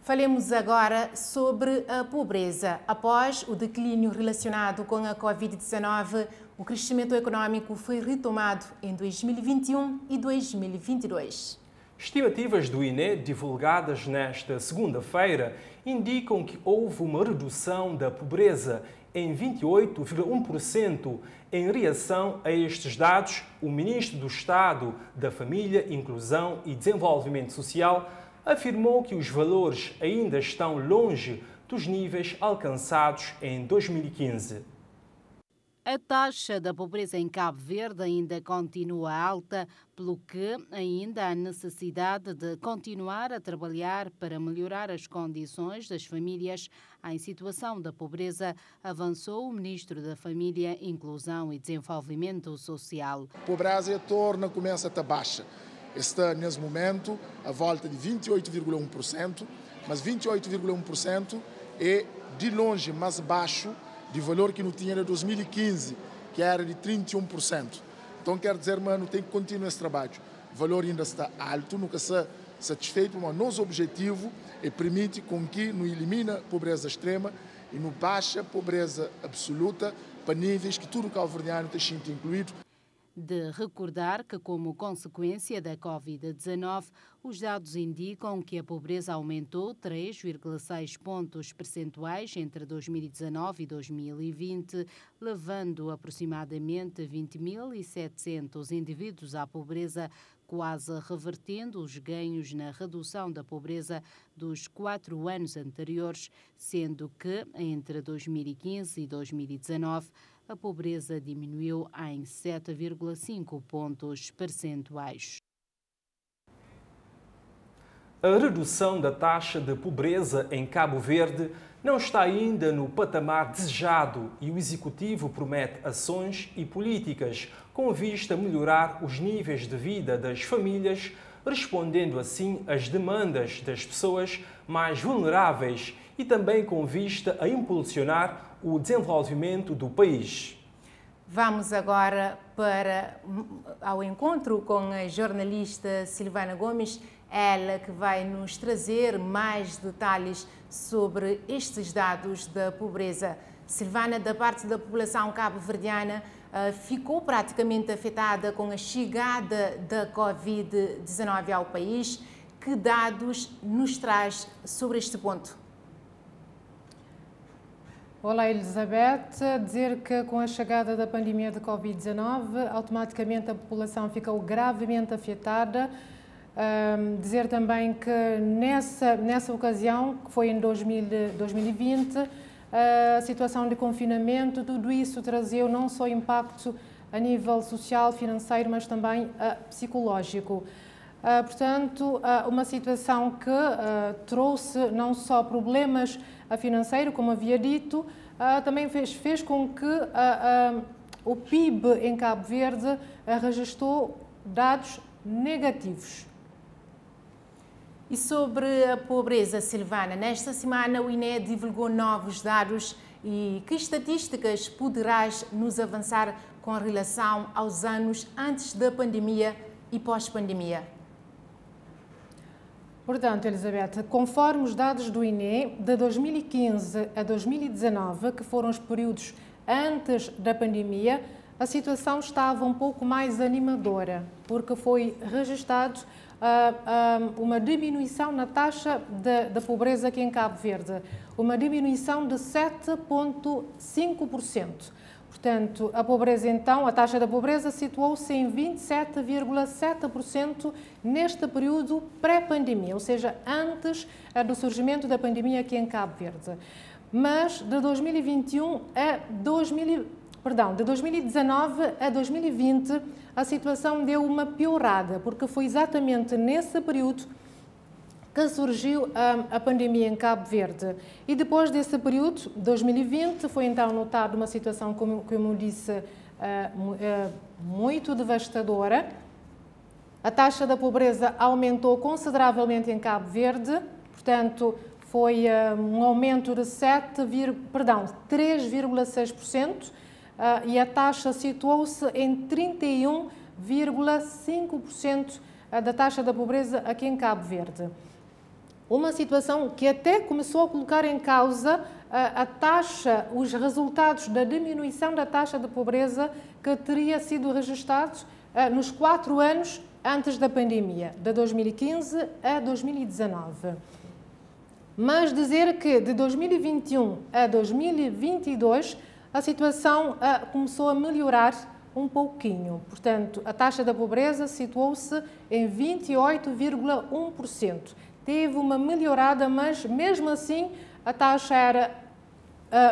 Falemos agora sobre a pobreza. Após o declínio relacionado com a Covid-19, o crescimento econômico foi retomado em 2021 e 2022. Estimativas do INE, divulgadas nesta segunda-feira, indicam que houve uma redução da pobreza em 28,1%. Em reação a estes dados, o Ministro do Estado da Família, Inclusão e Desenvolvimento Social afirmou que os valores ainda estão longe dos níveis alcançados em 2015. A taxa da pobreza em Cabo Verde ainda continua alta, pelo que ainda há necessidade de continuar a trabalhar para melhorar as condições das famílias em situação de pobreza, avançou o Ministro da Família, Inclusão e Desenvolvimento Social. A pobreza começa a estar baixa. Está, nesse momento, a volta de 28,1%, mas 28,1% é, de longe, mais baixo do valor que não tinha em 2015, que era de 31%. Então, quer dizer, mano, tem que continuar esse trabalho. O valor ainda está alto, nunca está satisfeito, mas nosso objetivo é permitir com que não elimine a pobreza extrema e não baixe a pobreza absoluta para níveis que todo o cabo-verdiano tem sido incluído. De recordar que, como consequência da Covid-19, os dados indicam que a pobreza aumentou 3,6 pontos percentuais entre 2019 e 2020, levando aproximadamente 20.700 indivíduos à pobreza, quase revertendo os ganhos na redução da pobreza dos 4 anos anteriores, sendo que, entre 2015 e 2019, a pobreza diminuiu em 7,5 pontos percentuais. A redução da taxa de pobreza em Cabo Verde não está ainda no patamar desejado e o Executivo promete ações e políticas com vista a melhorar os níveis de vida das famílias, respondendo assim às demandas das pessoas mais vulneráveis e também com vista a impulsionar o desenvolvimento do país. Vamos agora ao encontro com a jornalista Silvana Gomes, ela que vai nos trazer mais detalhes sobre estes dados da pobreza. Silvana, da parte da população cabo-verdiana, ficou praticamente afetada com a chegada da Covid-19 ao país. Que dados nos traz sobre este ponto? Olá, Elizabeth. Dizer que com a chegada da pandemia de Covid-19, automaticamente a população ficou gravemente afetada. Dizer também que nessa ocasião, que foi em 2020, a situação de confinamento, tudo isso trazia não só impacto a nível social, financeiro, mas também psicológico. Portanto, uma situação que trouxe não só problemas financeiros, como havia dito, também fez com que o PIB em Cabo Verde registrou dados negativos. E sobre a pobreza, Silvana, nesta semana o INE divulgou novos dados e que estatísticas poderás nos avançar com relação aos anos antes da pandemia e pós-pandemia? Portanto, Elizabeth, conforme os dados do INE, de 2015 a 2019, que foram os períodos antes da pandemia, a situação estava um pouco mais animadora, porque foi registrado uma diminuição na taxa da pobreza aqui em Cabo Verde, uma diminuição de 7,5%. Portanto, a pobreza então, a taxa da pobreza situou-se em 27,7% neste período pré-pandemia, ou seja, antes do surgimento da pandemia aqui em Cabo Verde. Mas de 2019 a 2020, a situação deu uma piorada, porque foi exatamente nesse período que surgiu a pandemia em Cabo Verde. E depois desse período, 2020, foi então notada uma situação, como disse, muito devastadora. A taxa da pobreza aumentou consideravelmente em Cabo Verde, portanto, foi um aumento de 3,6%, e a taxa situou-se em 31,5% da taxa da pobreza aqui em Cabo Verde. uma situação que até começou a colocar em causa a taxa, os resultados da diminuição da taxa de pobreza que teria sido registrados nos 4 anos antes da pandemia, de 2015 a 2019. Mas dizer que de 2021 a 2022 a situação começou a melhorar um pouquinho. Portanto, a taxa da pobreza situou-se em 28,1%. Teve uma melhorada, mas mesmo assim a taxa era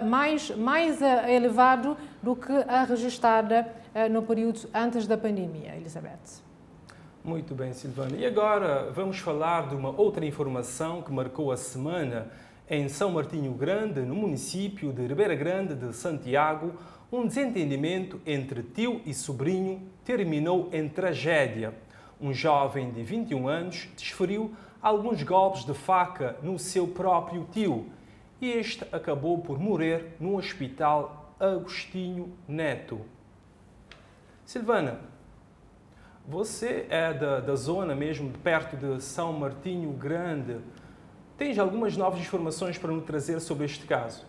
mais elevada do que a registrada no período antes da pandemia, Elizabeth. Muito bem, Silvana. E agora vamos falar de uma outra informação que marcou a semana. Em São Martinho Grande, no município de Ribeira Grande de Santiago, um desentendimento entre tio e sobrinho terminou em tragédia. Um jovem de 21 anos desferiu alguns golpes de faca no seu próprio tio e este acabou por morrer no Hospital Agostinho Neto. Silvana, você é da zona mesmo, perto de São Martinho Grande. Tens algumas novas informações para nos trazer sobre este caso?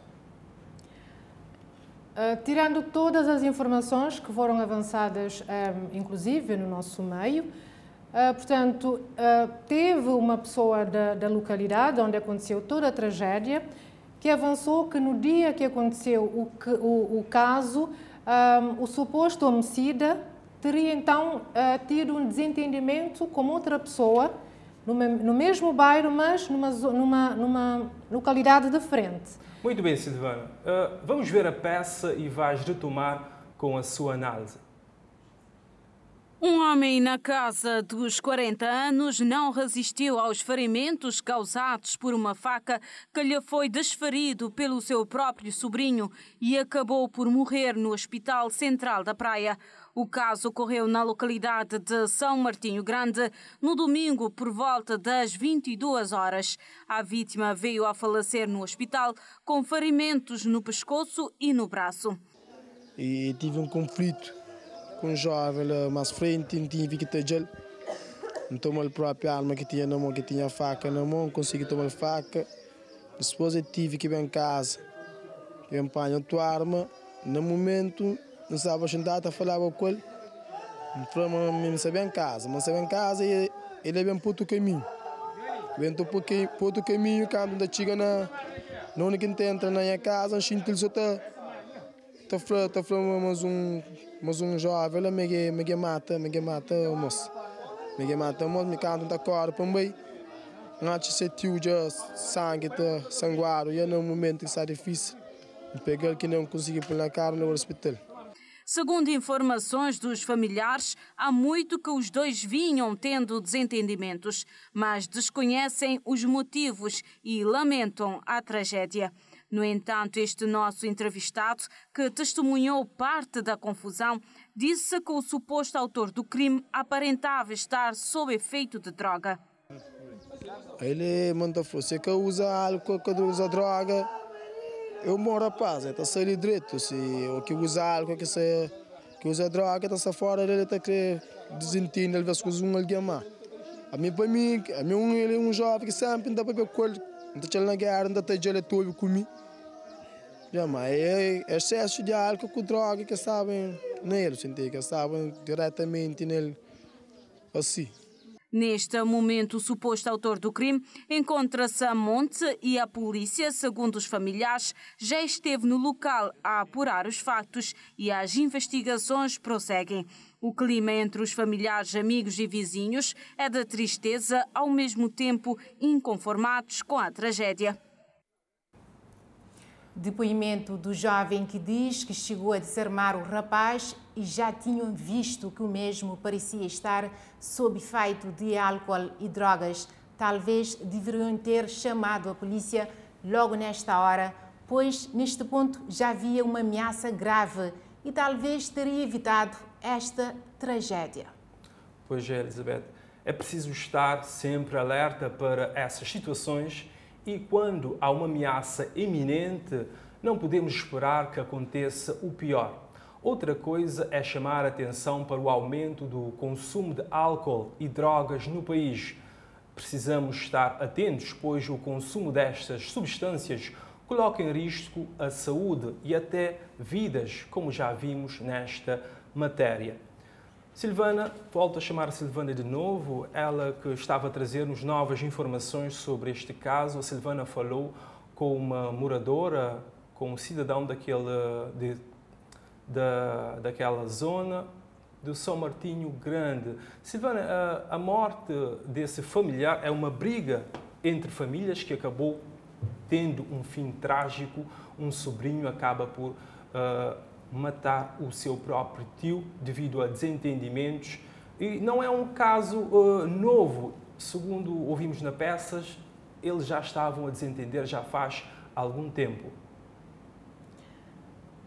Tirando todas as informações que foram avançadas, inclusive no nosso meio, portanto, teve uma pessoa da localidade onde aconteceu toda a tragédia que avançou que no dia que aconteceu o caso, o suposto homicida teria então tido um desentendimento com outra pessoa no mesmo bairro, mas numa localidade diferente. Muito bem, Silvana. Vamos ver a peça e vais retomar com a sua análise. Um homem na casa dos 40 anos não resistiu aos ferimentos causados por uma faca que lhe foi desferido pelo seu próprio sobrinho e acabou por morrer no Hospital Central da Praia. O caso ocorreu na localidade de São Martinho Grande no domingo por volta das 22 horas. A vítima veio a falecer no hospital com ferimentos no pescoço e no braço. E tive um conflito com um jovem lá mais frente, não tive que ter gel. Não tomou a própria arma que tinha na mão, que tinha faca na mão, consegui tomar a faca. Depois eu tive que ir em casa, eu empanho a tua arma. No momento, não estava sentado a falar com ele. Não sabia em casa, mas sabia em casa e ele vem para outro caminho. Vem para outro caminho, quando ainda chega na onde que entra na minha casa, ele só está falando, mas um jovem, me mata o moço. Me mata o moço, me canta da corda também. Antes de tio já sangue está sanguado, e no momento que está difícil, pegar que não consegui pôr na cara no hospital. Segundo informações dos familiares, há muito que os dois vinham tendo desentendimentos, mas desconhecem os motivos e lamentam a tragédia. No entanto, este nosso entrevistado, que testemunhou parte da confusão, disse que o suposto autor do crime aparentava estar sob efeito de droga. Ele manda você que usa álcool, que usa droga. Eu moro rapaz, está saindo direito. Se o que usa álcool, que usa droga, está fora, ele está que desentende, ele vai se usar alguém mais. A mim, ele é um jovem que sempre anda para beber coisa, não na guerra, não está de tudo comigo. Mas é excesso de álcool com droga que sabem nele, que sabem diretamente nele, assim. Neste momento, o suposto autor do crime encontra-se a monte e a polícia, segundo os familiares, já esteve no local a apurar os factos e as investigações prosseguem. O clima entre os familiares, amigos e vizinhos é de tristeza, ao mesmo tempo inconformados com a tragédia. Depoimento do jovem que diz que chegou a desarmar o rapaz e já tinham visto que o mesmo parecia estar sob efeito de álcool e drogas. Talvez deveriam ter chamado a polícia logo nesta hora, pois neste ponto já havia uma ameaça grave e talvez teria evitado esta tragédia. Pois é, Elizabeth. É preciso estar sempre alerta para essas situações. E quando há uma ameaça iminente, não podemos esperar que aconteça o pior. Outra coisa é chamar a atenção para o aumento do consumo de álcool e drogas no país. Precisamos estar atentos, pois o consumo destas substâncias coloca em risco a saúde e até vidas, como já vimos nesta matéria. Silvana, volto a chamar a Silvana de novo, ela que estava a trazer-nos novas informações sobre este caso. A Silvana falou com uma moradora, com um cidadão daquela zona do São Martinho Grande. Silvana, a morte desse familiar é uma briga entre famílias que acabou tendo um fim trágico. Um sobrinho acaba por matar o seu próprio tio devido a desentendimentos. E não é um caso novo. Segundo ouvimos nas peças, eles já estavam a desentender já faz algum tempo.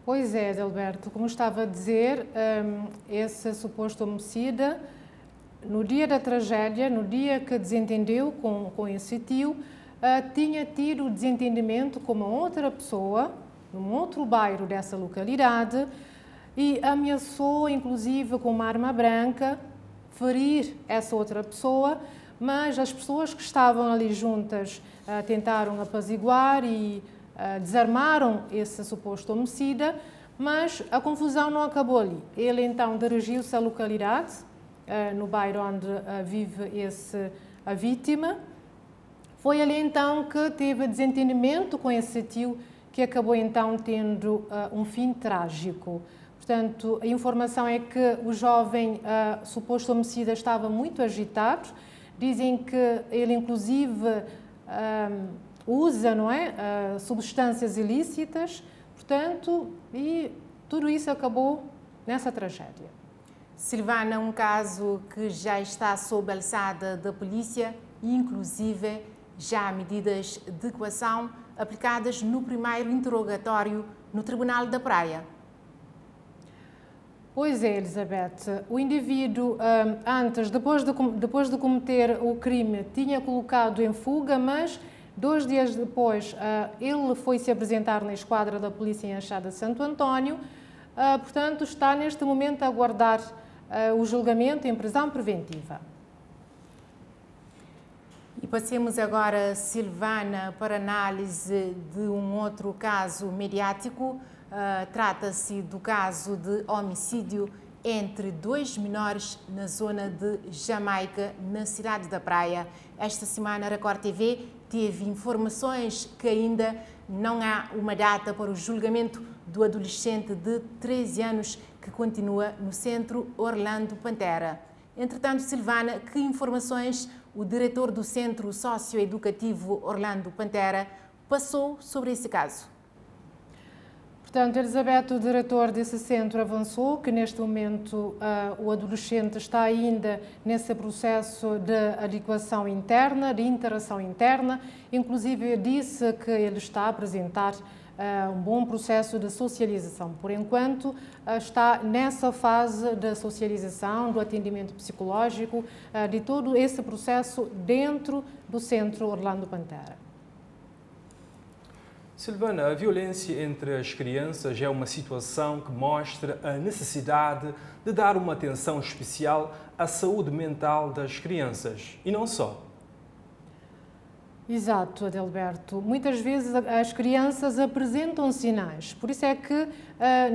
Pois é, Adalberto, como estava a dizer, esse suposto homicida, no dia da tragédia, no dia que desentendeu com esse tio, tinha tido desentendimento com uma outra pessoa, num outro bairro dessa localidade, e ameaçou, inclusive, com uma arma branca, ferir essa outra pessoa, mas as pessoas que estavam ali juntas tentaram apaziguar e desarmaram esse suposto homicida, mas a confusão não acabou ali. Ele então dirigiu-se à localidade, no bairro onde vive a vítima. Foi ali então que teve desentendimento com esse tio, que acabou então tendo um fim trágico. Portanto, a informação é que o jovem suposto homicida estava muito agitado. Dizem que ele inclusive usa, não é, substâncias ilícitas, portanto, e tudo isso acabou nessa tragédia. Silvana, um caso que já está sob a alçada da polícia e, inclusive, já há medidas de coação aplicadas no primeiro interrogatório no Tribunal da Praia. Pois é, Elizabeth. O indivíduo, depois de cometer o crime, tinha colocado em fuga, mas 2 dias depois, ele foi se apresentar na esquadra da polícia em Achada de Santo António. Portanto, está neste momento a aguardar o julgamento em prisão preventiva. E passemos agora, Silvana, para análise de um outro caso mediático. Trata-se do caso de homicídio entre 2 menores na zona de Jamaica, na cidade da Praia. Esta semana, a Record TV teve informações que ainda não há uma data para o julgamento do adolescente de 13 anos que continua no Centro Orlando Pantera. Entretanto, Silvana, que informações o diretor do Centro Socioeducativo Orlando Pantera passou sobre esse caso? Portanto, Elizabeth, o diretor desse centro, avançou que neste momento o adolescente está ainda nesse processo de adequação interna, de interação interna. Inclusive disse que ele está a apresentar um bom processo de socialização. Por enquanto, está nessa fase de socialização, do atendimento psicológico, de todo esse processo dentro do Centro Orlando Pantera. Silvana, a violência entre as crianças é uma situação que mostra a necessidade de dar uma atenção especial à saúde mental das crianças, e não só. Exato, Adalberto. Muitas vezes as crianças apresentam sinais, por isso é que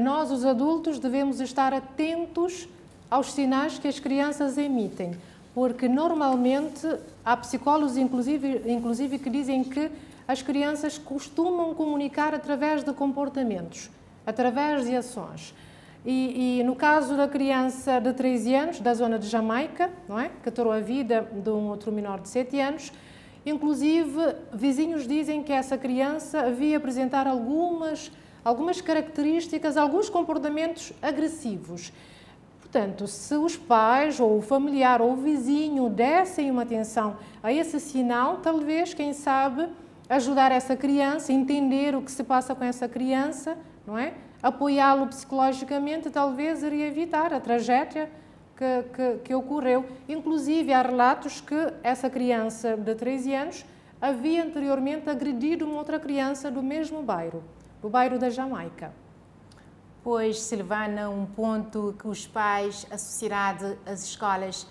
nós, os adultos, devemos estar atentos aos sinais que as crianças emitem, porque normalmente há psicólogos, inclusive que dizem que as crianças costumam comunicar através de comportamentos, através de ações. E no caso da criança de 13 anos, da zona de Jamaica, não é? Que tirou a vida de um outro menor de 7 anos, inclusive vizinhos dizem que essa criança havia apresentar algumas características, alguns comportamentos agressivos. Portanto, se os pais, ou o familiar, ou o vizinho dessem uma atenção a esse sinal, talvez, quem sabe, ajudar essa criança, entender o que se passa com essa criança, não é? Apoiá-lo psicologicamente, talvez iria evitar a tragédia que ocorreu. Inclusive, há relatos que essa criança de 13 anos havia anteriormente agredido uma outra criança do mesmo bairro, do bairro da Jamaica. Pois, Silvana, um ponto que os pais, a sociedade, as escolas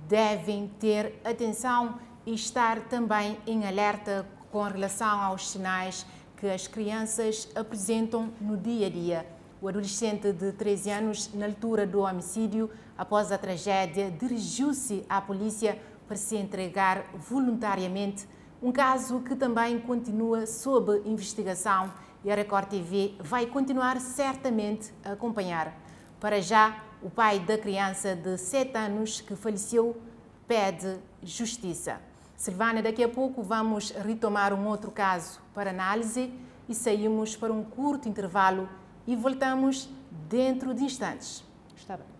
devem ter atenção e estar também em alerta com relação aos sinais que as crianças apresentam no dia a dia. O adolescente de 13 anos, na altura do homicídio, após a tragédia, dirigiu-se à polícia para se entregar voluntariamente, um caso que também continua sob investigação e a Record TV vai continuar certamente a acompanhar. Para já, o pai da criança de 7 anos que faleceu pede justiça. Silvana, daqui a pouco vamos retomar um outro caso para análise e saímos para um curto intervalo e voltamos dentro de instantes. Está bem.